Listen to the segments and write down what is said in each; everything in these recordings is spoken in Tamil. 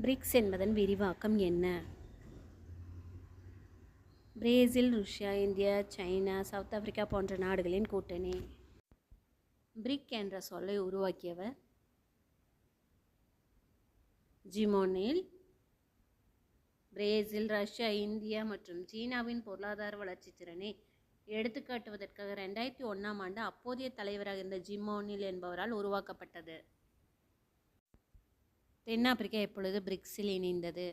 பிரிக்ஸ் என்பதன் விரிவாக்கம் என்ன? Brazil, Russia, India, China, south Africa போன்ற நாடுகளின் கூட்டணி. பிரிக் என்ற சொல்லை உருவாக்கியவர் ஜிமோனில். பிரேசில், ரஷ்யா, இந்தியா மற்றும் சீனாவின் பொருளாதார வளர்ச்சி திறனை எடுத்துக்காட்டுவதற்காக 2001ஆம் ஆண்டு அப்போதைய தலைவராக இருந்த ஜிமோனில் என்பவரால் உருவாக்கப்பட்டது. தென்னாப்பிரிக்கா எப்பொழுது பிரிக்ஸில் இணைந்தது?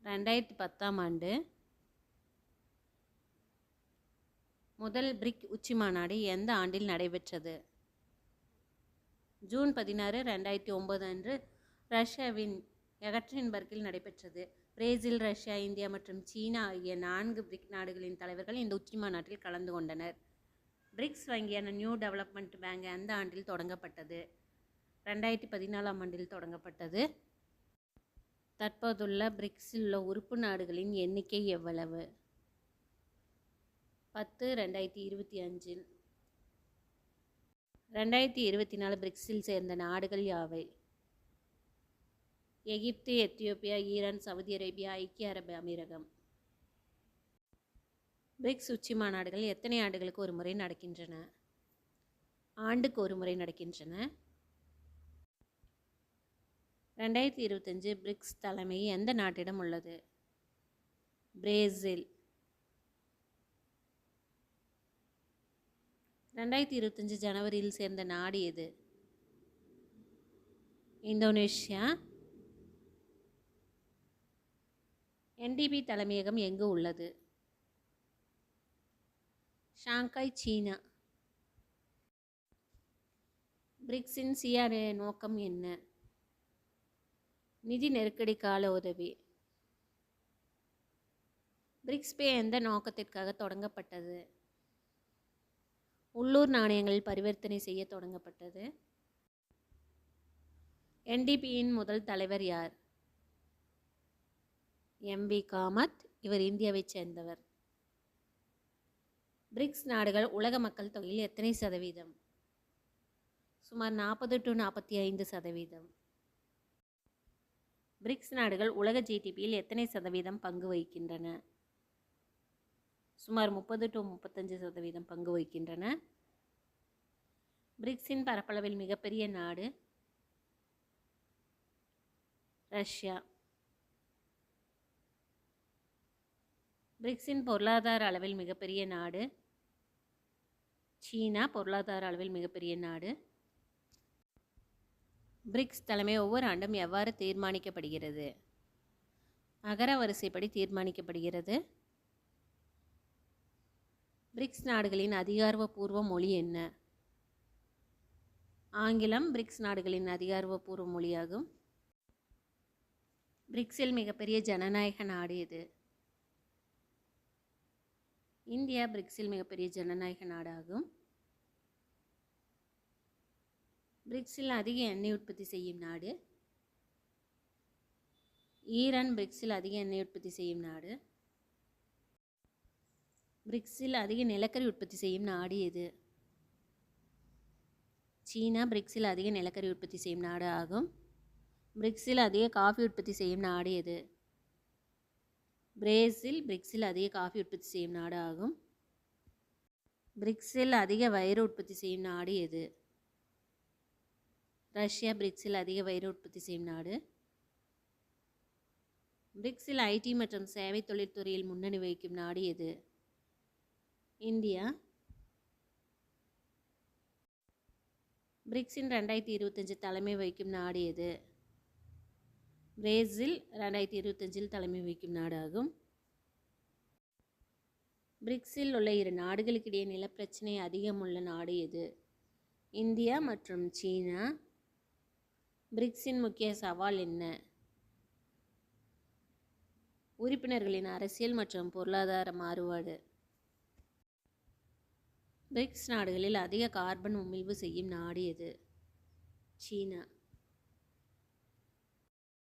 2010ஆம் ஆண்டு. முதல் பிரிக் உச்சி மாநாடு எந்த ஆண்டில் நடைபெற்றது? ஜூன் 16, 2009 அன்று ரஷ்யாவின் எகட்டரின்பர்கில் நடைபெற்றது. பிரேசில், ரஷ்யா, இந்தியா மற்றும் சீனா ஆகிய 4 பிரிக் நாடுகளின் தலைவர்கள் இந்த உச்சி மாநாட்டில் கலந்து கொண்டனர். பிரிக்ஸ் வங்கியான நியூ டெவலப்மெண்ட் பேங்க் எந்த ஆண்டில் தொடங்கப்பட்டது? 2014ஆம் ஆண்டில் தொடங்கப்பட்டது. தற்போதுள்ள பிரிக்ஸில் உள்ள உறுப்பு நாடுகளின் எண்ணிக்கை எவ்வளவு? 10 2025. 2024 பிரிக்ஸில் சேர்ந்த நாடுகள் யாவை? எகிப்து, எத்தியோப்பியா, ஈரான், சவுதி அரேபியா, ஐக்கிய அரபு அமீரகம். பிரிக்ஸ் உச்சி மாநாடுகள் எத்தனை ஆண்டுகளுக்கு ஒரு முறை நடக்கின்றன? ஆண்டுக்கு ஒரு முறை நடக்கின்றன. 2025 பிரிக்ஸ் தலைமை எந்த நாட்டிடம் உள்ளது? பிரேசில். 2025 ஜனவரியில் சேர்ந்த நாடு எது? இந்தோனேஷியா. NDP தலைமையகம் எங்கு உள்ளது? ஷாங்காய், சீனா. பிரிக்ஸின் CRA நோக்கம் என்ன? நிதி நெருக்கடி கால உதவி. பிரிக்ஸ் பே எந்த நோக்கத்திற்காக தொடங்கப்பட்டது? உள்ளூர் நாணயங்களில் பரிவர்த்தனை செய்ய தொடங்கப்பட்டது. NDPயின் முதல் தலைவர் யார்? MV காமத். இவர் இந்தியாவைச் சேர்ந்தவர். பிரிக்ஸ் நாடுகள் உலக மக்கள் தொகையில் எத்தனை சதவீதம்? சுமார் 40 to 45%. பிரிக்ஸ் நாடுகள் உலக GDPயில் எத்தனை சதவீதம் பங்கு வகிக்கின்றன? சுமார் 30 to 35% பங்கு வகிக்கின்றன. பிரிக்ஸின் பரப்பளவில் மிகப்பெரிய நாடு? ரஷ்யா. பிரிக்ஸின் பொருளாதார அளவில் மிகப்பெரிய நாடு? சீனா பொருளாதார அளவில் மிகப்பெரிய நாடு. பிரிக்ஸ் தலைமை ஒவ்வொரு ஆண்டும் எவ்வாறு தீர்மானிக்கப்படுகிறது? அகர வரிசைப்படி தீர்மானிக்கப்படுகிறது. பிரிக்ஸ் நாடுகளின் அதிகாரப்பூர்வ மொழி என்ன? ஆங்கிலம் பிரிக்ஸ் நாடுகளின் அதிகாரப்பூர்வ மொழியாகும். பிரிக்ஸில் மிகப்பெரிய ஜனநாயக நாடு எது? இந்தியா பிரிக்ஸில் மிகப்பெரிய ஜனநாயக நாடாகும். பிரிக்ஸில் அதிக எண்ணெய் உற்பத்தி செய்யும் நாடு? ஈரான் பிரிக்ஸில் அதிக எண்ணெய் உற்பத்தி செய்யும் நாடு. பிரிக்ஸில் அதிக நிலக்கரி உற்பத்தி செய்யும் நாடு எது? சீனா பிரிக்ஸில் அதிக நிலக்கரி உற்பத்தி செய்யும் நாடு ஆகும். பிரிக்ஸில் அதிக காஃபி உற்பத்தி செய்யும் நாடு எது? பிரேசில் பிரிக்ஸில் அதிக காஃபி உற்பத்தி செய்யும் நாடு ஆகும். பிரிக்ஸில் அதிக வைர உற்பத்தி செய்யும் நாடு எது? ரஷ்யா பிரிக்ஸில் அதிக வைர உற்பத்தி செய்யும் நாடு. பிரிக்ஸில் IT மற்றும் சேவை தொழில்துறையில் முன்னணி வகிக்கும் நாடு எது? இந்தியா. பிரிக்ஸின் 2025 தலைமை வகிக்கும் நாடு எது? பிரேசில் 2025 தலைமை வகிக்கும் நாடாகும். பிரிக்ஸில் உள்ள இரு நாடுகளுக்கிடையே நிலப்பிரச்சனை அதிகம் உள்ள நாடு எது? இந்தியா மற்றும் சீனா. பிரிக்ஸின் முக்கிய சவால் என்ன? உறுப்பினர்களின் அரசியல் மற்றும் பொருளாதார மாறுபாடு. பிரிக்ஸ் நாடுகளில் அதிக கார்பன் உமிழ்வு செய்யும் நாடு எது? சீனா.